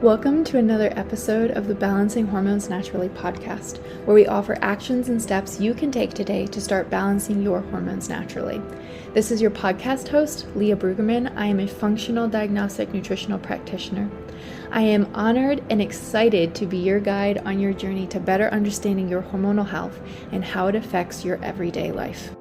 Welcome to another episode of the Balancing Hormones Naturally podcast, where we offer actions and steps you can take today to start balancing your hormones naturally. This is your podcast host, Leah Brueggemann. I am a functional diagnostic nutritional practitioner. I am honored and excited to be your guide on your journey to better understanding your hormonal health and how it affects your everyday life.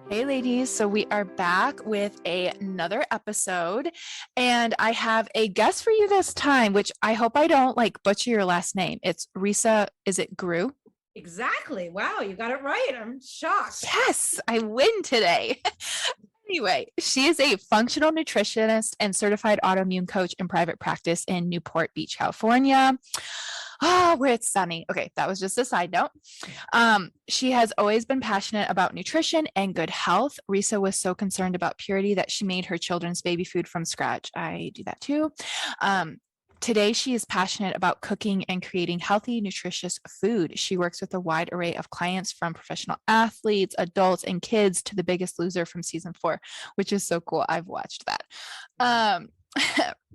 Hey ladies, so we are back with another episode, and I have a guest for you this time, which I hope I don't butcher your last name. It's Risa, is it Groux? Exactly. Wow, you got it right. I'm shocked. Yes, I win today. Anyway, she is a functional nutritionist and certified autoimmune coach in private practice in Newport Beach, California. Oh, where it's sunny. Okay, that was just a side note. She has always been passionate about nutrition and good health. Risa was so concerned about purity that she made her children's baby food from scratch. I do that too. Today, she is passionate about cooking and creating healthy, nutritious food. She works with a wide array of clients, from professional athletes, adults, and kids to The Biggest Loser from season 4, which is so cool. I've watched that.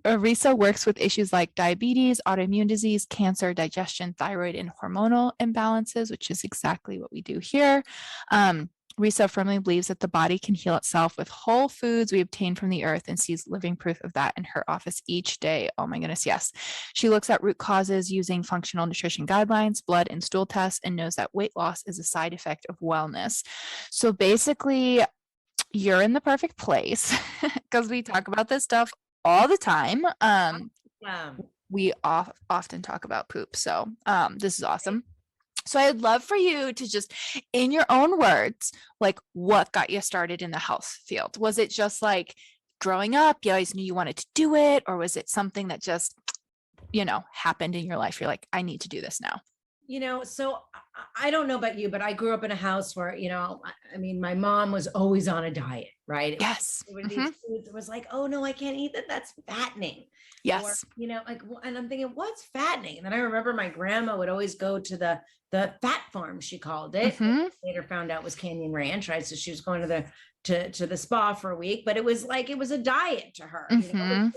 Risa works with issues like diabetes, autoimmune disease, cancer, digestion, thyroid, and hormonal imbalances, which is exactly what we do here. Risa firmly believes that the body can heal itself with whole foods we obtain from the earth, and sees living proof of that in her office each day. Oh my goodness, yes. She looks at root causes using functional nutrition guidelines, blood and stool tests, and knows that weight loss is a side effect of wellness. So basically, you're in the perfect place because we talk about this stuff all the time. We often talk about poop. So this is awesome. So I'd love for you to just, in your own words, what got you started in the health field? Was it just growing up, you always knew you wanted to do it? Or was it something that just, happened in your life? You're like, I need to do this now. So I don't know about you, but I grew up in a house where, my mom was always on a diet, right? Yes. These foods, it was like, oh no, I can't eat that. That's fattening. Yes. Or, and I'm thinking, what's fattening? And then I remember my grandma would always go to the fat farm, she called it. Later found out was Canyon Ranch, right? So she was going to the spa for a week, but it was a diet to her.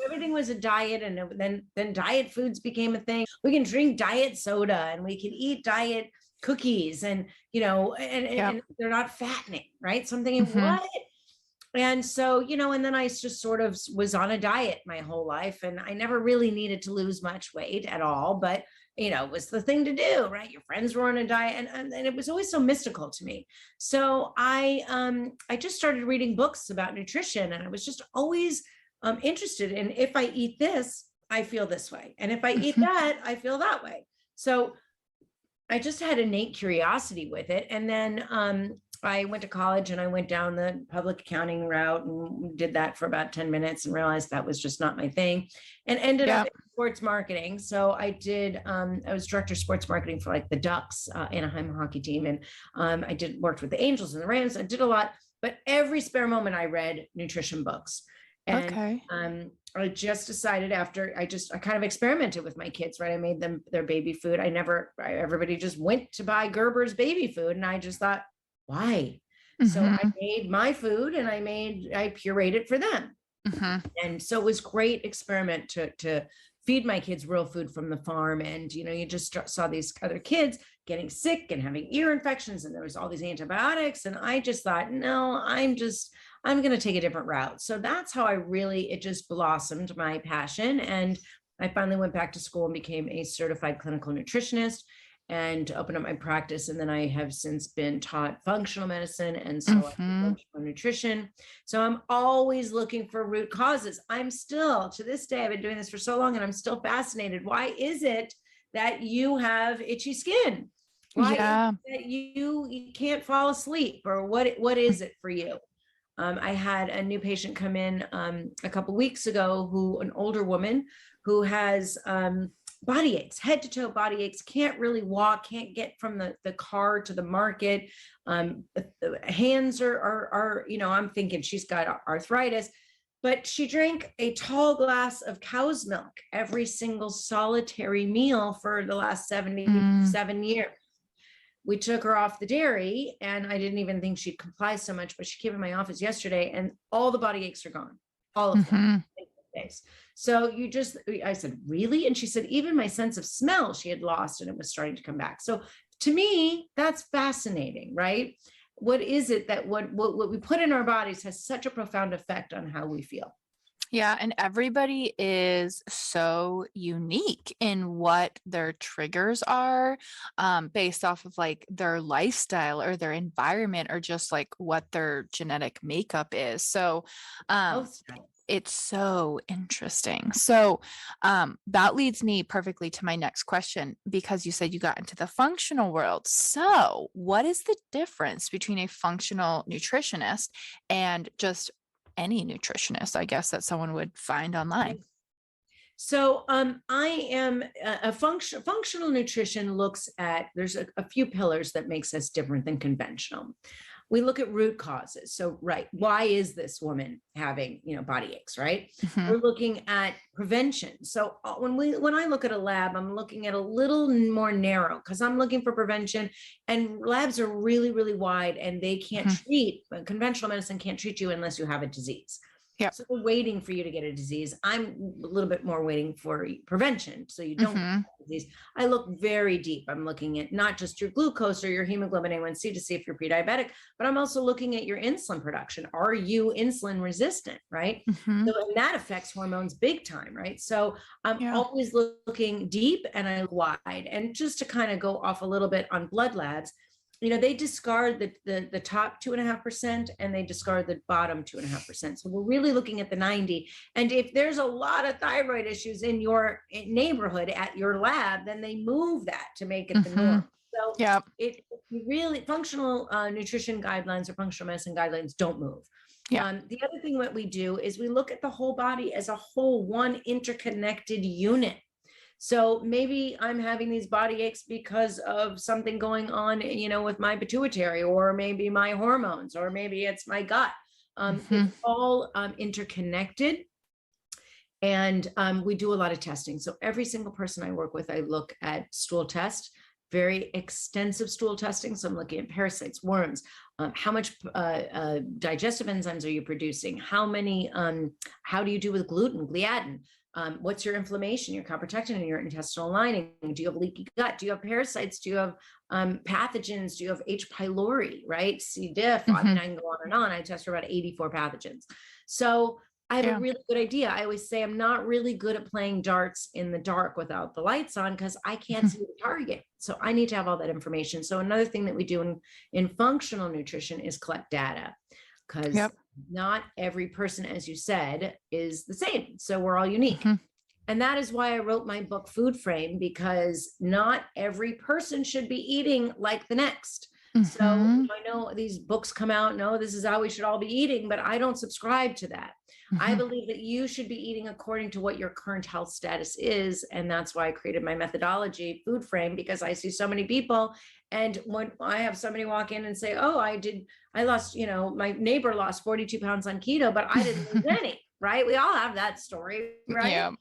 Everything was a diet, and then diet foods became a thing. We can drink diet soda and we can eat diet cookies, and and they're not fattening, right? So I'm thinking, what? And so, and then I just sort of was on a diet my whole life, and I never really needed to lose much weight at all, but it was the thing to do, right? Your friends were on a diet, and it was always so mystical to me. So I just started reading books about nutrition, and I was just always interested in, if I eat this, I feel this way. And if I eat that, I feel that way. So I just had innate curiosity with it. And then I went to college, and I went down the public accounting route and did that for about 10 minutes and realized that was just not my thing, and ended up in sports marketing. So I was director of sports marketing for the Ducks, Anaheim hockey team. And I worked with the Angels and the Rams. I did a lot, but every spare moment I read nutrition books. And I just decided, after I kind of experimented with my kids, right? I made them their baby food. Everybody just went to buy Gerber's baby food. And I just thought, why? So I made my food, and I pureed it for them. And so it was great experiment to feed my kids real food from the farm. And, you just saw these other kids getting sick and having ear infections, and there was all these antibiotics. And I just thought, no, I'm going to take a different route. So that's how it just blossomed, my passion. And I finally went back to school and became a certified clinical nutritionist, and opened up my practice. And then I have since been taught functional medicine and functional nutrition. So I'm always looking for root causes. I'm still, to this day, I've been doing this for so long, and I'm still fascinated. Why is it that you have itchy skin? Why is it that you can't fall asleep? Or what is it for you? I had a new patient come in a couple of weeks ago, an older woman who has body aches, head to toe body aches, can't really walk, can't get from the car to the market. The hands are, I'm thinking she's got arthritis, but she drank a tall glass of cow's milk every single solitary meal for the last 77 years. we took her off the dairy, and I didn't even think she'd comply so much, but she came in my office yesterday and all the body aches are gone, all of them. So I said, really? And she said, even my sense of smell she had lost and it was starting to come back. So to me, that's fascinating, right? What is it that what we put in our bodies has such a profound effect on how we feel? Yeah. And everybody is so unique in what their triggers are, based off of like their lifestyle or their environment or just like what their genetic makeup is. So, it's so interesting. So, that leads me perfectly to my next question, because you said you got into the functional world. So what is the difference between a functional nutritionist and just any nutritionist, I guess, that someone would find online? So I am a functional nutrition looks at, there's a few pillars that makes us different than conventional. We look at root causes. So, right, why is this woman having, body aches, right? We're looking at prevention. So when I look at a lab, I'm looking at a little more narrow because I'm looking for prevention, and labs are really, really wide, and they can't treat, conventional medicine can't treat you unless you have a disease. Yep. So we're waiting for you to get a disease. I'm a little bit more waiting for prevention, so you don't get a disease. I look very deep. I'm looking at not just your glucose or your hemoglobin A1C to see if you're pre-diabetic, but I'm also looking at your insulin production. Are you insulin resistant, right? So, and that affects hormones big time, right? So I'm always looking deep and I look wide. And just to kind of go off a little bit on blood labs, they discard the top 2.5% and they discard the bottom 2.5%. So we're really looking at the 90. And if there's a lot of thyroid issues in your neighborhood at your lab, then they move that to make it the norm. So it really, functional nutrition guidelines or functional medicine guidelines don't move. The other thing that we do is we look at the whole body as a whole, one interconnected unit. So maybe I'm having these body aches because of something going on, with my pituitary, or maybe my hormones, or maybe it's my gut. It's all interconnected. And we do a lot of testing. So every single person I work with, I look at stool test, very extensive stool testing. So I'm looking at parasites, worms, how much digestive enzymes are you producing? How do you do with gluten, gliadin? What's your inflammation, your calprotectin in your intestinal lining? Do you have leaky gut? Do you have parasites? Do you have pathogens? Do you have H. pylori, right? C. diff. I mean, I can go on and on. I test for about 84 pathogens. So I have a really good idea. I always say I'm not really good at playing darts in the dark without the lights on because I can't see the target. So I need to have all that information. So another thing that we do in functional nutrition is collect data, because not every person, as you said, is the same. So we're all unique. And that is why I wrote my book, Food Frame, because not every person should be eating like the next. So I know these books come out, no, this is how we should all be eating, but I don't subscribe to that. I believe that you should be eating according to what your current health status is. And that's why I created my methodology, Food Frame, because I see so many people. And when I have somebody walk in and say, oh, I lost, my neighbor lost 42 pounds on keto, but I didn't lose any, right? We all have that story, right? Yeah.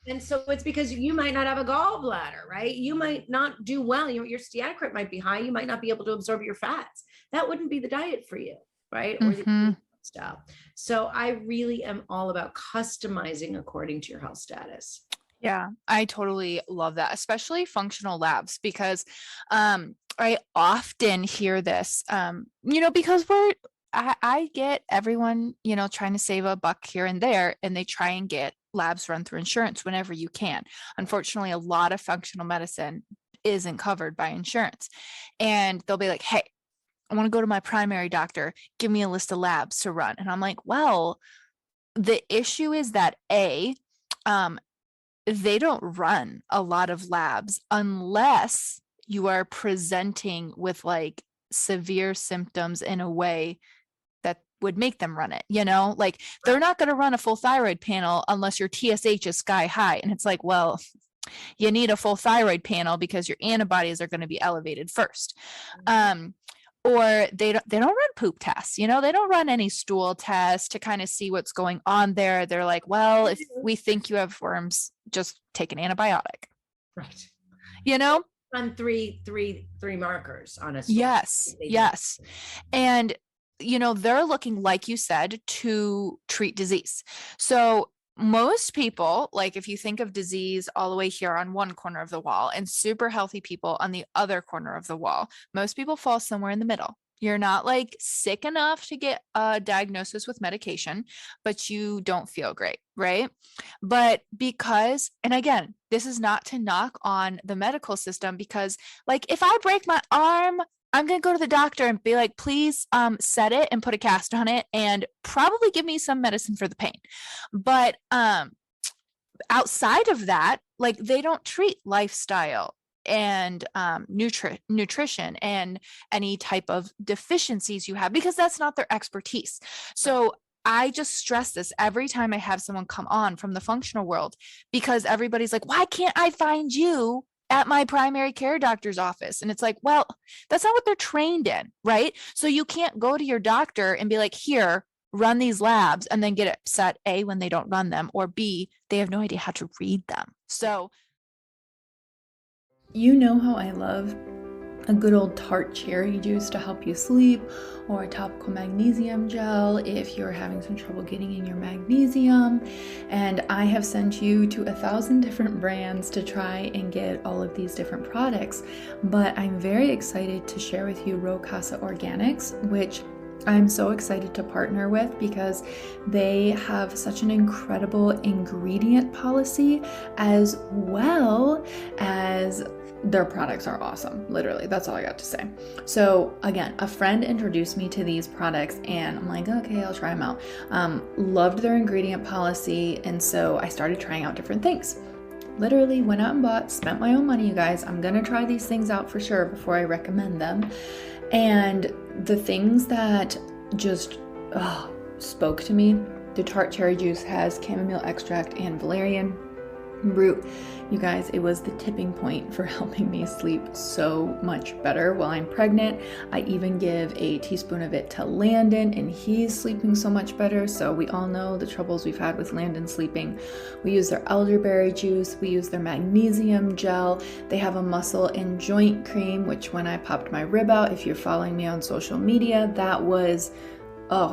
And so it's because you might not have a gallbladder, right? You might not do well. Your steatocrit might be high. You might not be able to absorb your fats. That wouldn't be the diet for you, right? Or the stuff. So I really am all about customizing according to your health status. Yeah, I totally love that, especially functional labs, because I often hear this, because I get everyone, trying to save a buck here and there, and they try and get labs run through insurance whenever you can. Unfortunately, a lot of functional medicine isn't covered by insurance, and they'll be like, hey, I want to go to my primary doctor, give me a list of labs to run. And I'm like, well, the issue is that they don't run a lot of labs unless you are presenting with like severe symptoms in a way that would make them run it, like they're not going to run a full thyroid panel unless your TSH is sky high. And it's like, well, you need a full thyroid panel because your antibodies are going to be elevated first. Or they don't run poop tests, they don't run any stool tests to kind of see what's going on there. They're like, well, if we think you have worms, just take an antibiotic. Right. on three markers on a stool. Yes, yes. And, they're looking, like you said, to treat disease. So most people, like if you think of disease all the way here on one corner of the wall and super healthy people on the other corner of the wall, most people fall somewhere in the middle. You're not like sick enough to get a diagnosis with medication, but you don't feel great, right? But because, and again, this is not to knock on the medical system, because like if I break my arm, I'm going to go to the doctor and be like, please set it and put a cast on it and probably give me some medicine for the pain. But outside of that, like they don't treat lifestyle and nutrition and any type of deficiencies you have, because that's not their expertise. So I just stress this every time I have someone come on from the functional world, because everybody's like, why can't I find you at my primary care doctor's office? And it's like, well, that's not what they're trained in, right? So you can't go to your doctor and be like, here, run these labs, and then get upset, A, when they don't run them, or B, they have no idea how to read them. So you know how I love a good old tart cherry juice to help you sleep, or a topical magnesium gel if you're having some trouble getting in your magnesium. And I have sent you to 1,000 different brands to try and get all of these different products. But I'm very excited to share with you Row Casa Organics, which I'm so excited to partner with because they have such an incredible ingredient policy, as well as their products are awesome. Literally, that's all I got to say. So again, a friend introduced me to these products and I'm like, okay, I'll try them out. Loved their ingredient policy. And so I started trying out different things. Literally went out and bought, spent my own money, you guys. I'm going to try these things out for sure before I recommend them. And the things that just spoke to me, the tart cherry juice has chamomile extract and valerian root. You guys, it was the tipping point for helping me sleep so much better while I'm pregnant. I even give a teaspoon of it to Landon and he's sleeping so much better. So we all know the troubles we've had with Landon sleeping. We use their elderberry juice. We use their magnesium gel. They have a muscle and joint cream, which when I popped my rib out, if you're following me on social media, that was,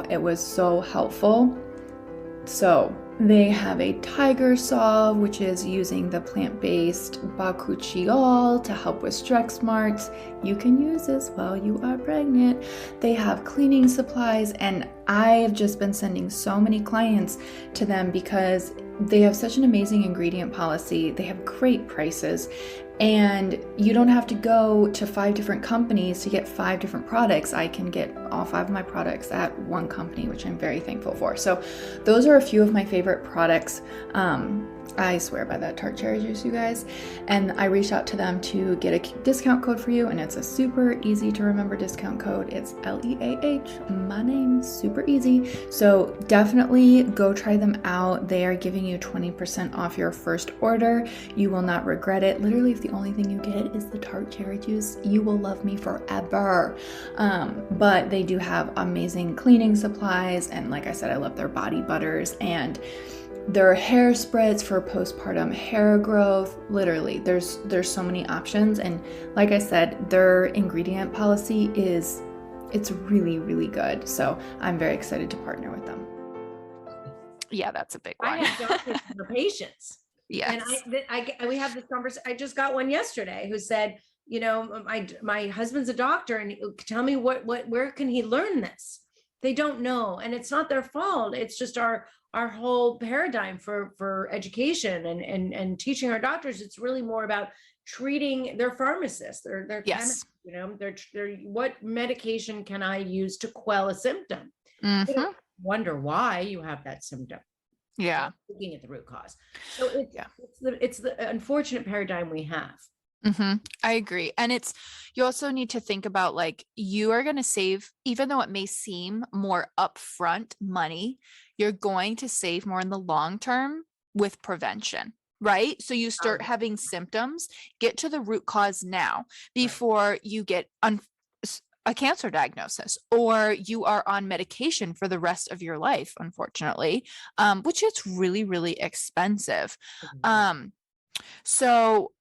it was so helpful. So they have a tiger solve, which is using the plant-based bakuchiol to help with stretch marks. You can use this while you are pregnant. They have cleaning supplies, and I have just been sending so many clients to them because they have such an amazing ingredient policy. They have great prices, and you don't have to go to 5 different companies to get 5 different products. I can get all 5 of my products at one company, which I'm very thankful for. So those are a few of my favorite products. I swear by that tart cherry juice, you guys. And I reached out to them to get a discount code for you, and it's a super easy to remember discount code. It's LEAH, my name, super easy. So definitely go try them out. They are giving you 20% off your first order. You will not regret it. Literally, if the only thing you get is the tart cherry juice, you will love me forever. But they do have amazing cleaning supplies, and like I said, I love their body butters and their hair spreads for postpartum hair growth. Literally, there's so many options, and like I said, their ingredient policy it's really, really good. So I'm very excited to partner with them. Yeah, that's a big one. I have doctors for patients. Yes. And we have this conversation. I just got one yesterday who said, my husband's a doctor, and tell me where can he learn this? They don't know, and it's not their fault. It's just our whole paradigm for education and teaching our doctors. It's really more about treating their pharmacists, their yes. chemists, they're what medication can I use to quell a symptom? Mm-hmm. You don't wonder why you have that symptom. Yeah. Looking at the root cause. So it's the unfortunate paradigm we have. Mm-hmm. I agree. And you also need to think about, like, you are going to save, even though it may seem more upfront money, you're going to save more in the long term with prevention, right? So you start having symptoms, get to the root cause now before you get a cancer diagnosis, or you are on medication for the rest of your life, unfortunately, which is really, really expensive. So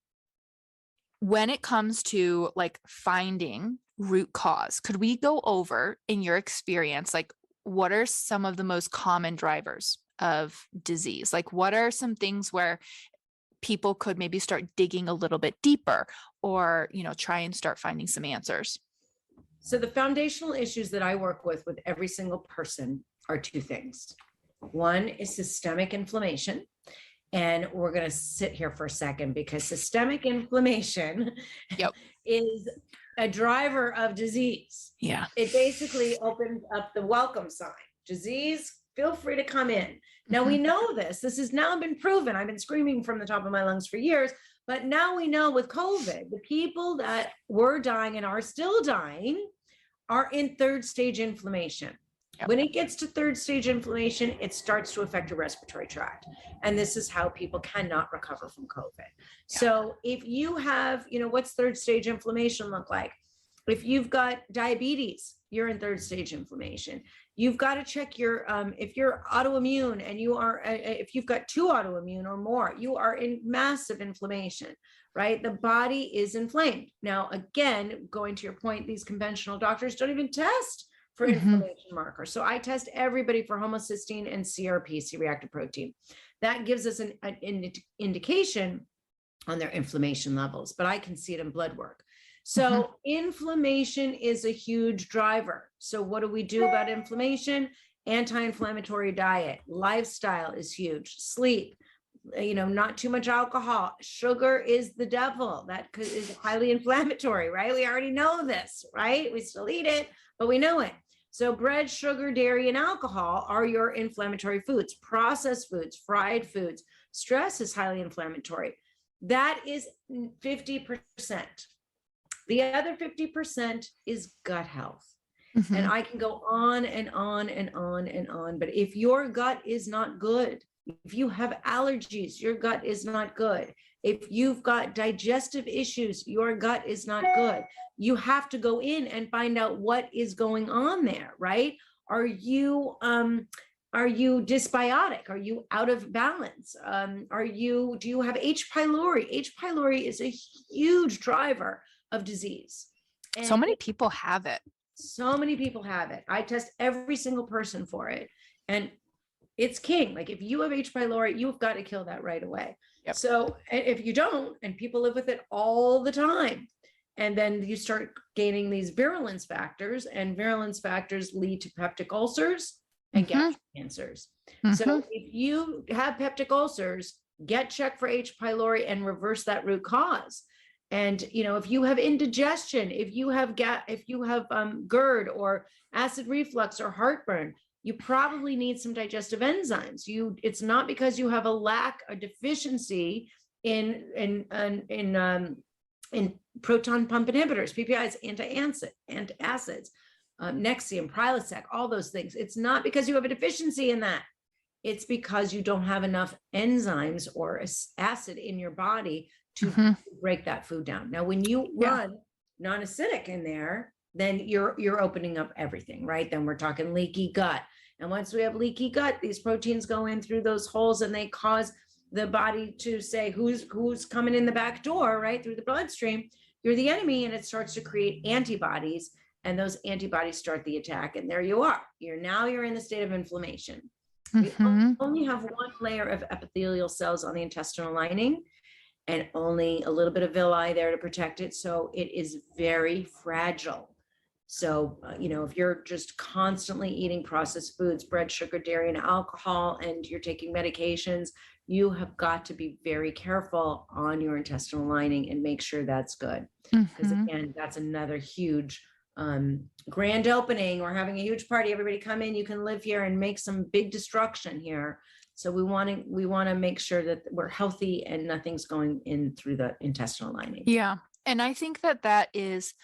when it comes to like finding root cause, could we go over, in your experience, like what are some of the most common drivers of disease? Like what are some things where people could maybe start digging a little bit deeper, or, try and start finding some answers? So the foundational issues that I work with every single person are two things. One is systemic inflammation. And we're going to sit here for a second, because systemic inflammation is a driver of disease. Yeah. It basically opens up the welcome sign. Disease, feel free to come in. Now we know this. This has now been proven. I've been screaming from the top of my lungs for years, but now we know with COVID, the people that were dying and are still dying are in third stage inflammation. Yep. When it gets to third stage inflammation, it starts to affect your respiratory tract. And this is how people cannot recover from COVID. Yep. So if you have, what's third stage inflammation look like? If you've got diabetes, you're in third stage inflammation. You've got to check your, if you're autoimmune and you are, if you've got 2 autoimmune or more, you are in massive inflammation, right? The body is inflamed. Now, again, going to your point, these conventional doctors don't even test for inflammation markers. So I test everybody for homocysteine and CRP, C-reactive protein. That gives us an indication on their inflammation levels, but I can see it in blood work. So inflammation is a huge driver. So what do we do about inflammation? Anti-inflammatory diet, lifestyle is huge, sleep, not too much alcohol. Sugar is the devil. That is highly inflammatory, right? We already know this, right? We still eat it, but we know it. So bread, sugar, dairy, and alcohol are your inflammatory foods. Processed foods, fried foods. Stress is highly inflammatory. That is 50%. The other 50% is gut health. And I can go on and on and on and on. But if your gut is not good, if you have allergies, your gut is not good. If you've got digestive issues, your gut is not good. You have to go in and find out what is going on there, right? Are you dysbiotic? Are you out of balance? Do you have H. pylori? H. pylori is a huge driver of disease. And so many people have it. So many people have it. I test every single person for it. And it's king. Like if you have H. pylori, you've got to kill that right away. Yep. So if you don't, and people live with it all the time, and then you start gaining these virulence factors, and virulence factors lead to peptic ulcers and gastric cancers. So if you have peptic ulcers, get checked for H. pylori and reverse that root cause. And, if you have indigestion, if you have GERD or acid reflux or heartburn, you probably need some digestive enzymes. It's not because you have a deficiency in proton pump inhibitors, PPIs, antacids, Nexium, Prilosec, all those things. It's not because you have a deficiency in that. It's because you don't have enough enzymes or acid in your body to break that food down. Now, when you run non-acidic in there, then you're opening up everything, right? Then we're talking leaky gut. And once we have leaky gut, these proteins go in through those holes and they cause the body to say, who's coming in the back door, right? Through the bloodstream, you're the enemy, and it starts to create antibodies, and those antibodies start the attack. And there you are. You're in the state of inflammation. We only have one layer of epithelial cells on the intestinal lining, and only a little bit of villi there to protect it. So it is very fragile. So, if you're just constantly eating processed foods, bread, sugar, dairy, and alcohol, and you're taking medications, you have got to be very careful on your intestinal lining and make sure that's good. Because again, that's another huge grand opening. We're having a huge party. Everybody come in, you can live here and make some big destruction here. So we want to make sure that we're healthy and nothing's going in through the intestinal lining. Yeah. And I think that is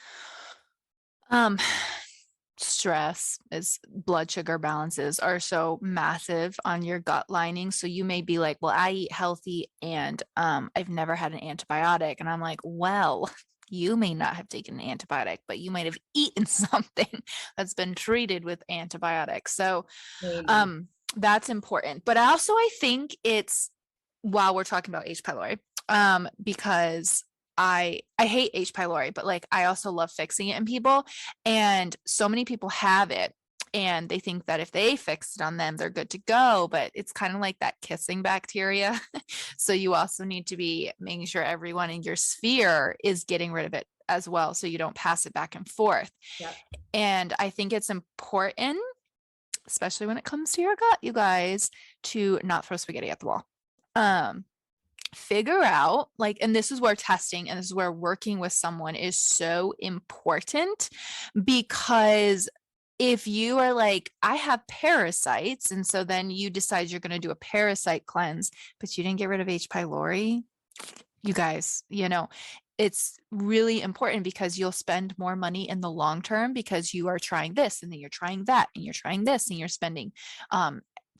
stress, is blood sugar balances are so massive on your gut lining. So you may be like, well, I eat healthy and I've never had an antibiotic. And I'm like, well, you may not have taken an antibiotic, but you might have eaten something that's been treated with antibiotics. So that's important. But also I think it's, while we're talking about H. pylori, because I hate H. pylori, but like I also love fixing it in people. And so many people have it and they think that if they fix it on them, they're good to go. But it's kind of like that kissing bacteria. So you also need to be making sure everyone in your sphere is getting rid of it as well, so you don't pass it back and forth. Yep. And I think it's important, especially when it comes to your gut, you guys, to not throw spaghetti at the wall. Figure out like, and this is where testing and this is where working with someone is so important, because if you are like, I have parasites, and so then you decide you're going to do a parasite cleanse, but you didn't get rid of H. pylori, you guys, it's really important because you'll spend more money in the long term because you are trying this and then you're trying that and you're trying this and you're spending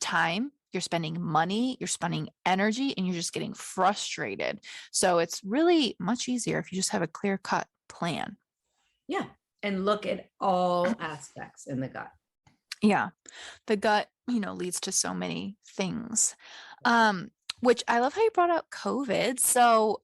time, you're spending money, you're spending energy, and you're just getting frustrated. So it's really much easier if you just have a clear-cut plan. Yeah. And look at all aspects in the gut. Yeah. The gut, leads to so many things. Which I love how you brought up COVID. So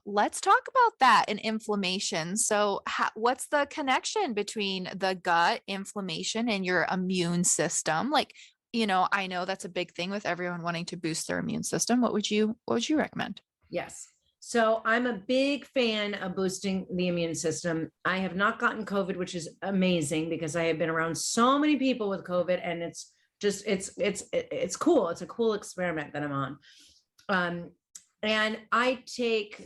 let's talk about that and inflammation. So what's the connection between the gut, inflammation, and your immune system? Like, I know that's a big thing with everyone wanting to boost their immune system. What would you recommend? Yes. So I'm a big fan of boosting the immune system. I have not gotten COVID, which is amazing because I have been around so many people with COVID, and it's just, it's cool. It's a cool experiment that I'm on. And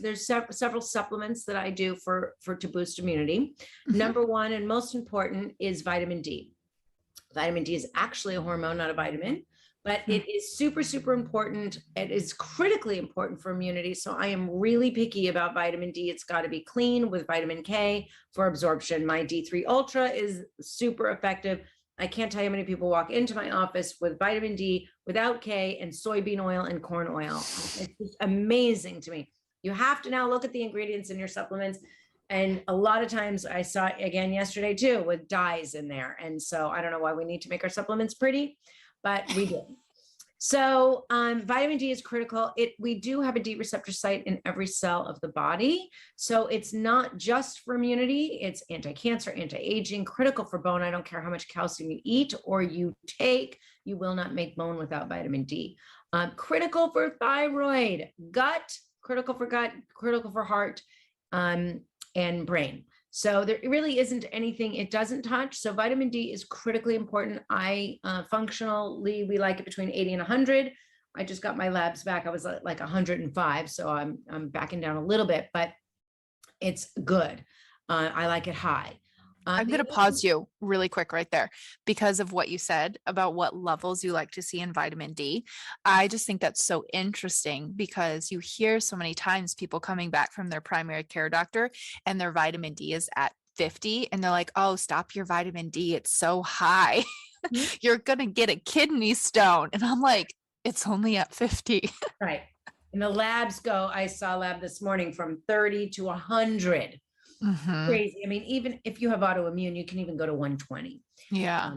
there's several supplements that I do to boost immunity. Mm-hmm. Number one, and most important, is vitamin D. Vitamin D is actually a hormone, not a vitamin, but it is super, super important. It is critically important for immunity. So I am really picky about vitamin D. It's got to be clean with vitamin K for absorption. My D3 Ultra is super effective. I can't tell you how many people walk into my office with vitamin D without K and soybean oil and corn oil. It's just amazing to me. You have to now look at the ingredients in your supplements. And a lot of times I saw it again yesterday too, with dyes in there. And so I don't know why we need to make our supplements pretty, but we do. So vitamin D is critical. We do have a D receptor site in every cell of the body. So it's not just for immunity, it's anti-cancer, anti-aging, critical for bone. I don't care how much calcium you eat or you take, you will not make bone without vitamin D. Critical for thyroid, gut, critical for gut, critical for heart, and brain. So there really isn't anything it doesn't touch. So vitamin D is critically important. Functionally, we like it between 80 and 100. I just got my labs back. I was like 105. So I'm backing down a little bit, but it's good. I like it high. I'm going to pause you really quick right there because of what you said about what levels you like to see in vitamin D. I just think that's so interesting because you hear so many times people coming back from their primary care doctor and their vitamin D is at 50 and they're like, oh, stop your vitamin D. It's so high. You're going to get a kidney stone. And I'm like, it's only at 50. Right. And the labs I saw a lab this morning from 30 to 100. Mm-hmm. Crazy. I mean, even if you have autoimmune, you can even go to 120. Yeah.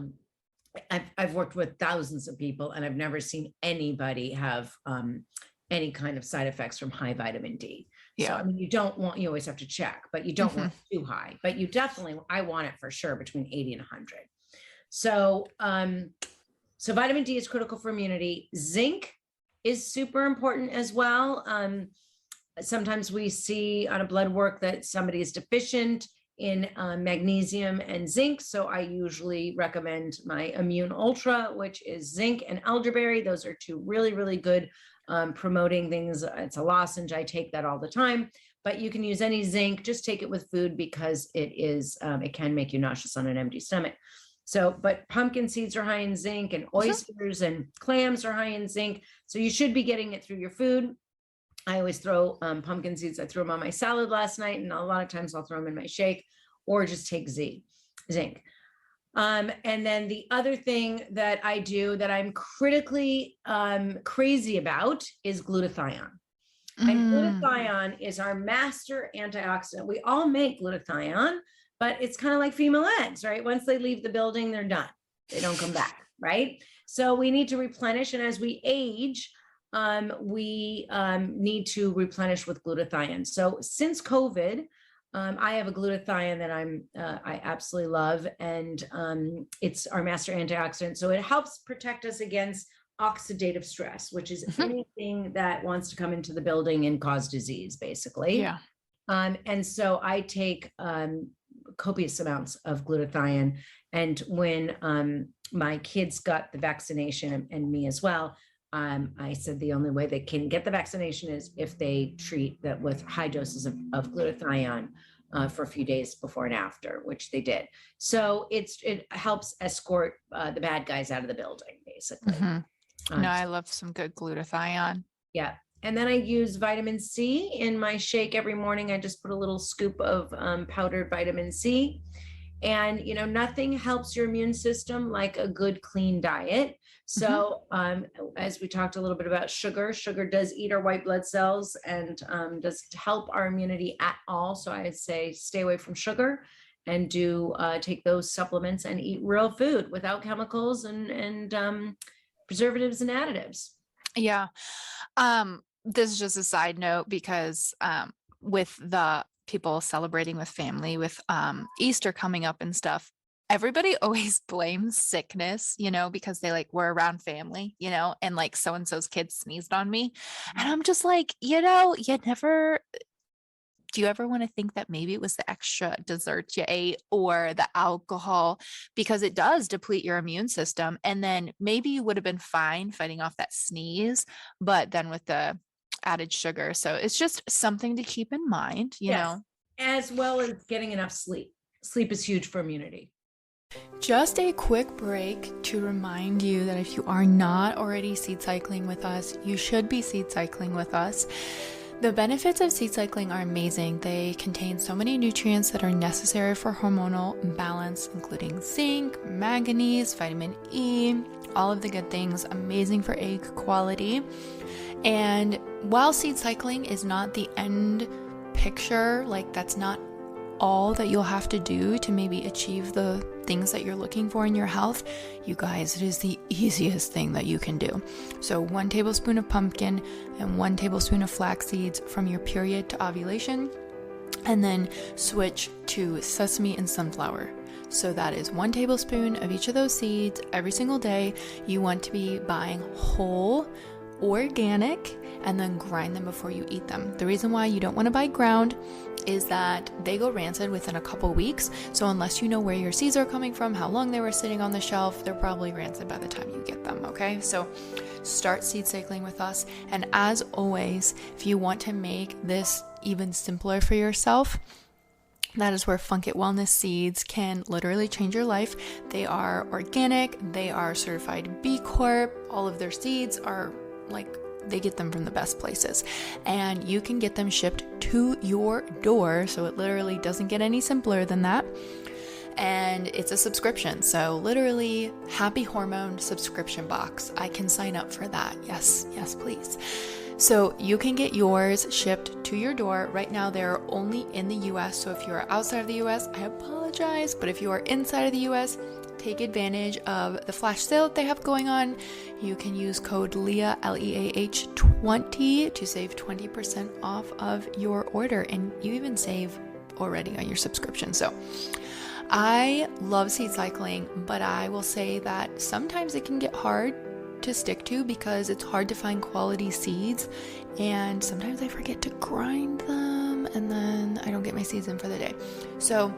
I've worked with thousands of people and I've never seen anybody have any kind of side effects from high vitamin D. Yeah. So, I mean, you always have to check, but you don't want too high, but I want it for sure between 80 and 100. So, so vitamin D is critical for immunity. Zinc is super important as well. Sometimes we see on a blood work that somebody is deficient in magnesium and zinc. So I usually recommend my Immune Ultra, which is zinc and elderberry. Those are two really, really good promoting things. It's a lozenge. I take that all the time, but you can use any zinc, just take it with food because it can make you nauseous on an empty stomach. So, but pumpkin seeds are high in zinc and oysters and clams are high in zinc. So you should be getting it through your food. I always throw pumpkin seeds. I threw them on my salad last night, and a lot of times I'll throw them in my shake or just take zinc. And then the other thing that I do that I'm critically crazy about is glutathione. And glutathione is our master antioxidant. We all make glutathione, but it's kind of like female eggs, right? Once they leave the building, they're done. They don't come back, right? So we need to replenish. And as we age, we need to replenish with glutathione. So since COVID, I have a glutathione that I absolutely love, and it's our master antioxidant. So it helps protect us against oxidative stress, which is anything that wants to come into the building and cause disease, basically. Yeah. And so I take copious amounts of glutathione. And when my kids got the vaccination, and me as well, I said the only way they can get the vaccination is if they treat that with high doses of glutathione for a few days before and after, which they did. So it helps escort the bad guys out of the building, basically. No, I love some good glutathione. Yeah. And then I use vitamin C in my shake every morning. I just put a little scoop of powdered vitamin C. And, nothing helps your immune system like a good, clean diet. So as we talked a little bit about sugar does eat our white blood cells and does help our immunity at all. So I say stay away from sugar and do take those supplements and eat real food without chemicals and preservatives and additives. Yeah. This is just a side note because with the people celebrating with family with Easter coming up and stuff, everybody always blames sickness, because they were around family, and so-and-so's kid sneezed on me. And I'm just like, you never, do you ever want to think that maybe it was the extra dessert you ate or the alcohol, because it does deplete your immune system. And then maybe you would have been fine fighting off that sneeze, but then with the added sugar. So it's just something to keep in mind, you know, as well as getting enough sleep. Sleep is huge for immunity. Just a quick break to remind you that if you are not already seed cycling with us, you should be seed cycling with us. The benefits of seed cycling are amazing. They contain so many nutrients that are necessary for hormonal balance, including zinc, manganese, vitamin E, all of the good things, amazing for egg quality. And while seed cycling is not the end picture, that's not all that you'll have to do to maybe achieve the things that you're looking for in your health, you guys, it is the easiest thing that you can do. So 1 tablespoon of pumpkin and 1 tablespoon of flax seeds from your period to ovulation, and then switch to sesame and sunflower. So that is 1 tablespoon of each of those seeds every single day. You want to be buying whole, organic, and then grind them before you eat them. The reason why you don't want to buy ground is that they go rancid within a couple weeks. So unless you know where your seeds are coming from, how long they were sitting on the shelf, they're probably rancid by the time you get them, okay? So start seed cycling with us. And as always, if you want to make this even simpler for yourself, that is where Funk It Wellness seeds can literally change your life. They are organic, they are certified B Corp, all of their seeds are they get them from the best places, and you can get them shipped to your door. So it literally doesn't get any simpler than that. And it's a subscription. So literally Happy Hormone subscription box. I can sign up for that. Yes, please. So you can get yours shipped to your door. Right now, they're only in the US. So if you are outside of the US, I apologize. But if you are inside of the US, take advantage of the flash sale that they have going on. You can use code LEAH, LEAH 20 to save 20% off of your order. And you even save already on your subscription. So I love seed cycling, but I will say that sometimes it can get hard to stick to because it's hard to find quality seeds, and sometimes I forget to grind them and then I don't get my seeds in for the day. So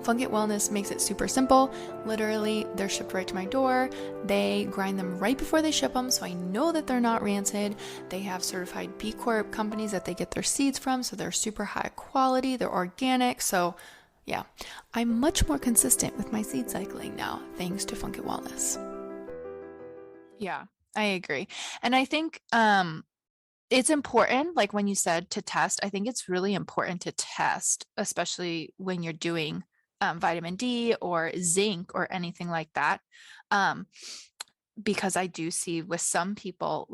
Funk It Wellness makes it super simple. Literally, they're shipped right to my door. They grind them right before they ship them, so I know that they're not rancid. They have certified B Corp companies that they get their seeds from, so they're super high quality. They're organic. So yeah, I'm much more consistent with my seed cycling now, thanks to Funk It Wellness. Yeah, I agree. And I think it's important, like when you said to test, I think it's really important to test, especially when you're doing vitamin D or zinc or anything like that. Because I do see with some people,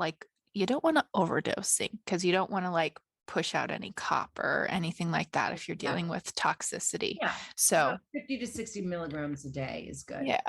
you don't want to overdose zinc because you don't want to push out any copper or anything like that if you're dealing with toxicity. Yeah. So 50 to 60 milligrams a day is good. Yeah.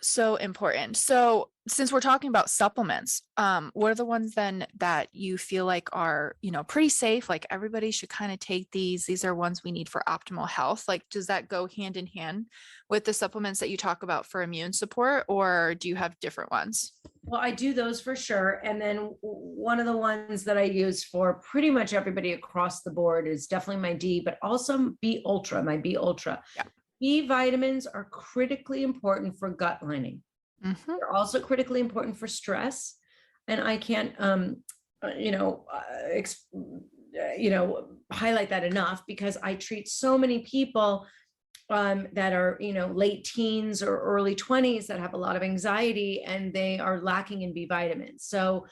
So important. So since we're talking about supplements, what are the ones then that you feel like are, pretty safe? Like everybody should kind of take these. These are ones we need for optimal health. Like, does that go hand in hand with the supplements that you talk about for immune support, or do you have different ones? Well, I do those for sure. And then one of the ones that I use for pretty much everybody across the board is definitely my D, but also B Ultra, my B Ultra. Yeah. B vitamins are critically important for gut lining. Mm-hmm. They're also critically important for stress. And I can't, highlight that enough, because I treat so many people that are, late teens or early 20s that have a lot of anxiety, and they are lacking in B vitamins. So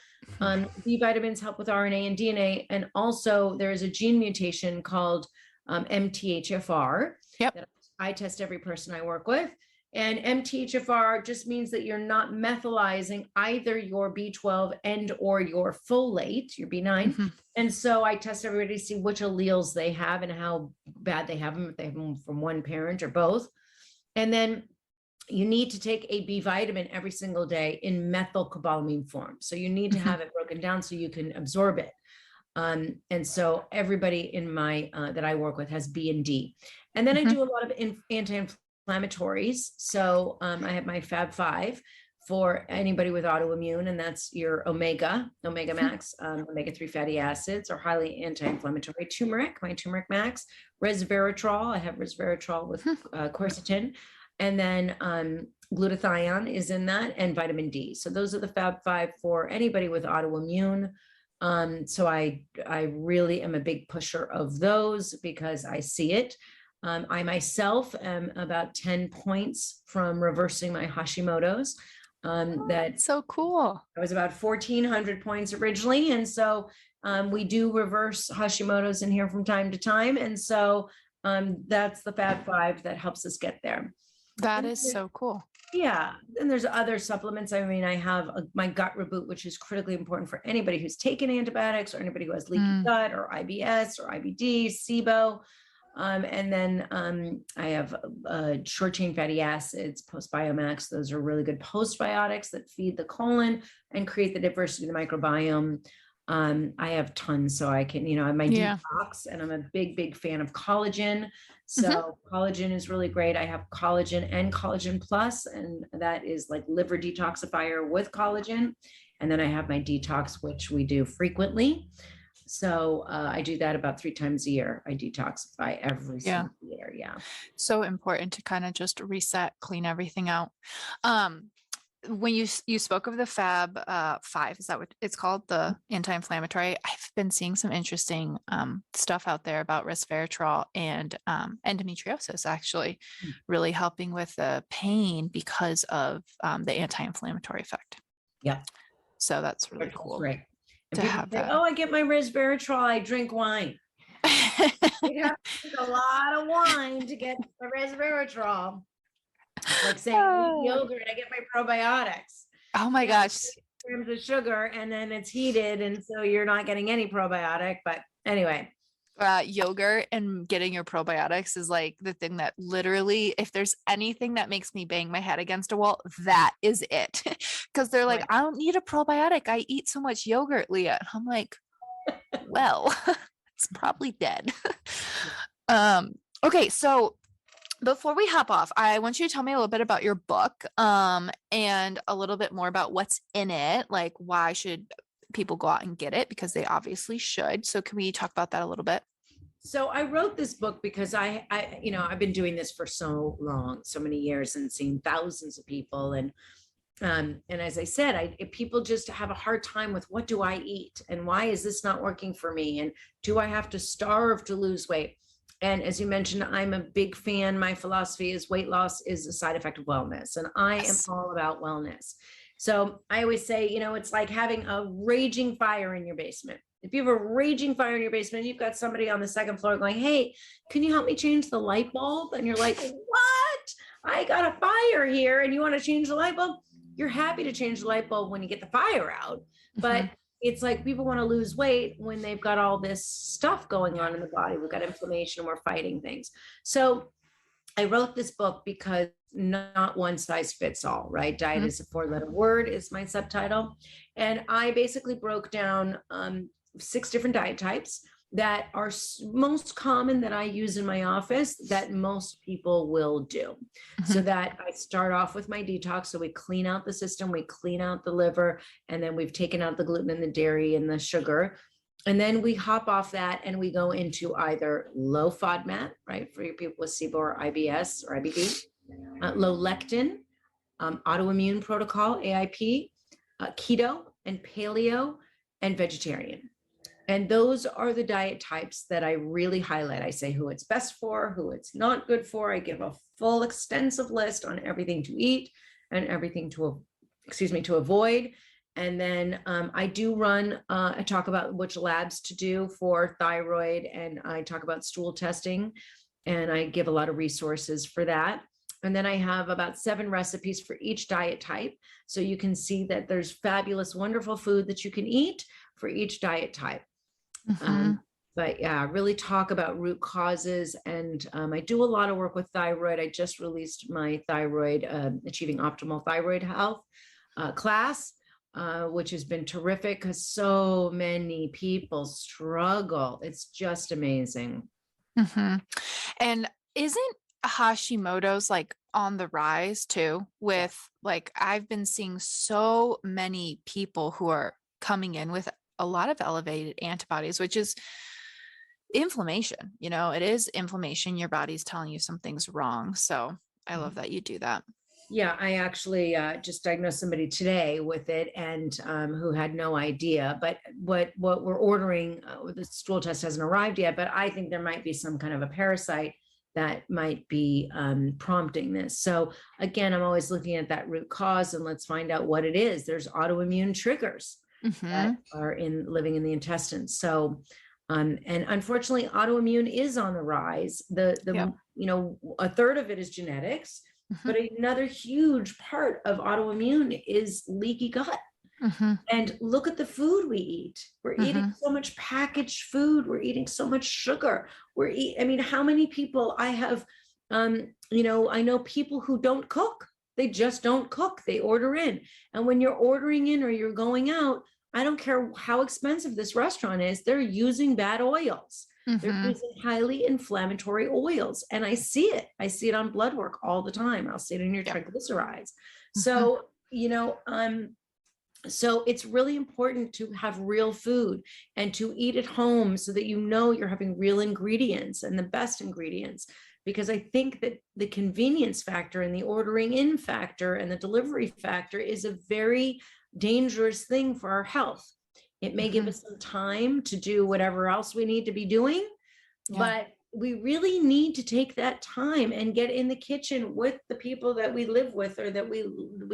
B vitamins help with RNA and DNA. And also there is a gene mutation called MTHFR. Yep. That I test every person I work with. And MTHFR just means that you're not methylizing either your B12 and or your folate, your B9. Mm-hmm. And so I test everybody to see which alleles they have and how bad they have them, if they have them from one parent or both. And then you need to take a B vitamin every single day in methylcobalamin form. So you need to have it broken down so you can absorb it. And so everybody in my that I work with has B and D. And then I do a lot of anti-inflammatories. So I have my Fab 5 for anybody with autoimmune, and that's your Omega Max, omega-3 fatty acids are highly anti-inflammatory. My Turmeric Max, resveratrol. I have resveratrol with quercetin, and then glutathione is in that, and vitamin D. So those are the Fab 5 for anybody with autoimmune. So I really am a big pusher of those because I see it. I myself am about 10 points from reversing my Hashimoto's. That's so cool. I was about 1,400 points originally. And so we do reverse Hashimoto's in here from time to time. And so that's the Fab 5 that helps us get there. That is so cool. Yeah. And there's other supplements. I mean, I have my gut reboot, which is critically important for anybody who's taken antibiotics or anybody who has leaky gut or IBS or IBD, SIBO. And then I have short chain fatty acids, Postbiomax. Those are really good postbiotics that feed the colon and create the diversity of the microbiome. I have tons, so I can, I have my detox, and I'm a big fan of collagen. So collagen is really great. I have collagen and collagen plus, and that is like liver detoxifier with collagen. And then I have my detox, which we do frequently. So I do that about 3 times a year. I detoxify every single year. Yeah. So important to kind of just reset, clean everything out. When you spoke of the Fab 5, is that what it's called? The anti-inflammatory. I've been seeing some interesting stuff out there about resveratrol and endometriosis actually really helping with the pain because of the anti-inflammatory effect. Yeah. So that's really cool. Great. To have that. Oh, I get my resveratrol. I drink wine. You have to drink a lot of wine to get the resveratrol. It's like saying I eat yogurt, I get my probiotics. Oh my gosh. Grams of sugar, and then it's heated, and so you're not getting any probiotic. But anyway. Yogurt and getting your probiotics is like the thing that literally, if there's anything that makes me bang my head against a wall, that is it. Because they're like, I don't need a probiotic. I eat so much yogurt, Leah. And I'm like, well, it's probably dead. Okay, so before we hop off, I want you to tell me a little bit about your book and a little bit more about what's in it. Like, why should people go out and get it? Because they obviously should. So can we talk about that a little bit? So I wrote this book because I've been doing this for so long, so many years, and seeing thousands of people. And as I said, people just have a hard time with, what do I eat? And why is this not working for me? And do I have to starve to lose weight? And as you mentioned, I'm a big fan. My philosophy is weight loss is a side effect of wellness. And I am all about wellness. So I always say, it's like having a raging fire in your basement. If you have a raging fire in your basement, you've got somebody on the second floor going, hey, can you help me change the light bulb? And you're like, what? I got a fire here and you want to change the light bulb? You're happy to change the light bulb when you get the fire out. But it's like people want to lose weight when they've got all this stuff going on in the body. We've got inflammation, we're fighting things. So I wrote this book because not one size fits all, right? Diet is a 4-letter word is my subtitle. And I basically broke down 6 different diet types that are most common that I use in my office that most people will do. So that I start off with my detox. So we clean out the system, we clean out the liver, and then we've taken out the gluten and the dairy and the sugar. And then we hop off that and we go into either low FODMAP, right? For your people with SIBO or IBS or IBD, low lectin, autoimmune protocol, AIP, keto and paleo and vegetarian. And those are the diet types that I really highlight. I say who it's best for, who it's not good for. I give a full extensive list on everything to eat and everything to avoid. And then I do run, I talk about which labs to do for thyroid, and I talk about stool testing, and I give a lot of resources for that. And then I have about 7 recipes for each diet type. So you can see that there's fabulous, wonderful food that you can eat for each diet type. But yeah, really talk about root causes. And I do a lot of work with thyroid. I just released my thyroid, Achieving Optimal Thyroid Health class, which has been terrific because so many people struggle. It's just amazing. And isn't Hashimoto's like on the rise too? With like, I've been seeing so many people who are coming in with a lot of elevated antibodies, which is inflammation. You know, it is inflammation. Your body's telling you something's wrong. So I love that you do that. Yeah, I actually just diagnosed somebody today with it, and who had no idea. But what we're ordering, the stool test hasn't arrived yet, but I think there might be some kind of a parasite that might be prompting this. So again, I'm always looking at that root cause, and let's find out what it is. There's autoimmune triggers that are living in the intestines. So, and unfortunately, autoimmune is on the rise. You know, a third of it is genetics. But another huge part of autoimmune is leaky gut. And look at the food we eat. We're eating so much packaged food. We're eating so much sugar. I mean, how many people I have, you know, I know people who don't cook. They just don't cook. They order in. And when you're ordering in or you're going out, I don't care how expensive this restaurant is, they're using bad oils. They're using highly inflammatory oils. And I see it. I see it on blood work all the time. I'll see it in your triglycerides. So, you know, so it's really important to have real food and to eat at home so that you know you're having real ingredients and the best ingredients. Because I think that the convenience factor and the ordering in factor and the delivery factor is a very dangerous thing for our health. It may give us some time to do whatever else we need to be doing, but we really need to take that time and get in the kitchen with the people that we live with or that we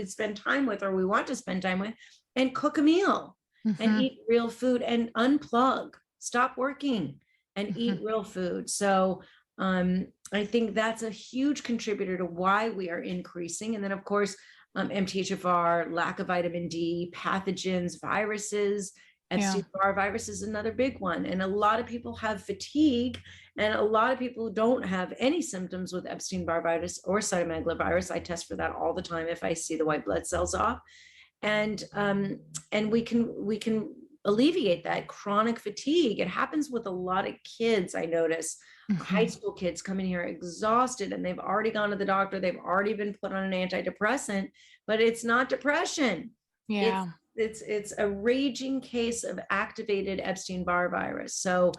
spend time with or we want to spend time with, and cook a meal and eat real food and unplug, stop working and eat real food. So I think that's a huge contributor to why we are increasing. And then of course, MTHFR, lack of vitamin D, pathogens, viruses. Epstein-Barr virus is another big one. And a lot of people have fatigue, and a lot of people don't have any symptoms with Epstein-Barr virus or cytomegalovirus. I test for that all the time if I see the white blood cells off. And we can alleviate that chronic fatigue. It happens with a lot of kids. I notice high school kids coming here exhausted, and they've already gone to the doctor. They've already been put on an antidepressant, but it's not depression. It's a raging case of activated Epstein-Barr virus. So,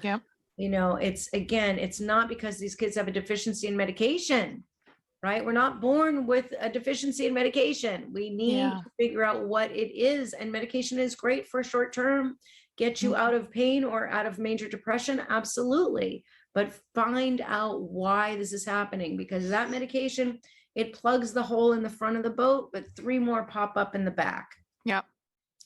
you know, it's not because these kids have a deficiency in medication, right? We're not born with a deficiency in medication. We need to figure out what it is. And medication is great for short term, get you out of pain or out of major depression. Absolutely. But find out why this is happening, because that medication, it plugs the hole in the front of the boat, but 3 more pop up in the back.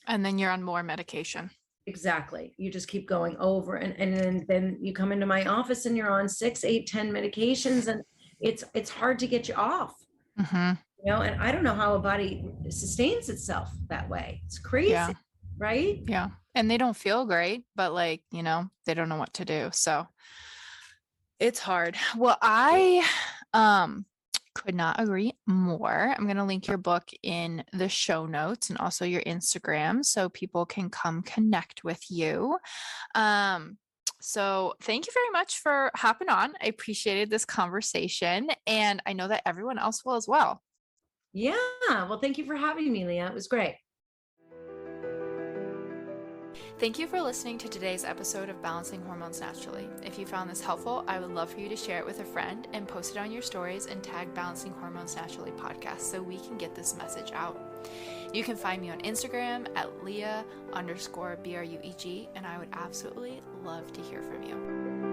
And then you're on more medication. Exactly. You just keep going over and then you come into my office and you're on 6, 8, 10 medications, and it's hard to get you off. You know, and I don't know how a body sustains itself that way. It's crazy, right? And they don't feel great, but like, you know, they don't know what to do. So it's hard. Well, I Could not agree more. I'm going to link your book in the show notes and also your Instagram so people can come connect with you. So thank you very much for hopping on. I appreciated this conversation, and I know that everyone else will as well. Yeah. Well, thank you for having me, Leah. It was great. Thank you for listening to today's episode of Balancing Hormones Naturally. If you found this helpful, I would love for you to share it with a friend and post it on your stories and tag Balancing Hormones Naturally podcast so we can get this message out. You can find me on Instagram at Leah_BRUEG, and I would absolutely love to hear from you.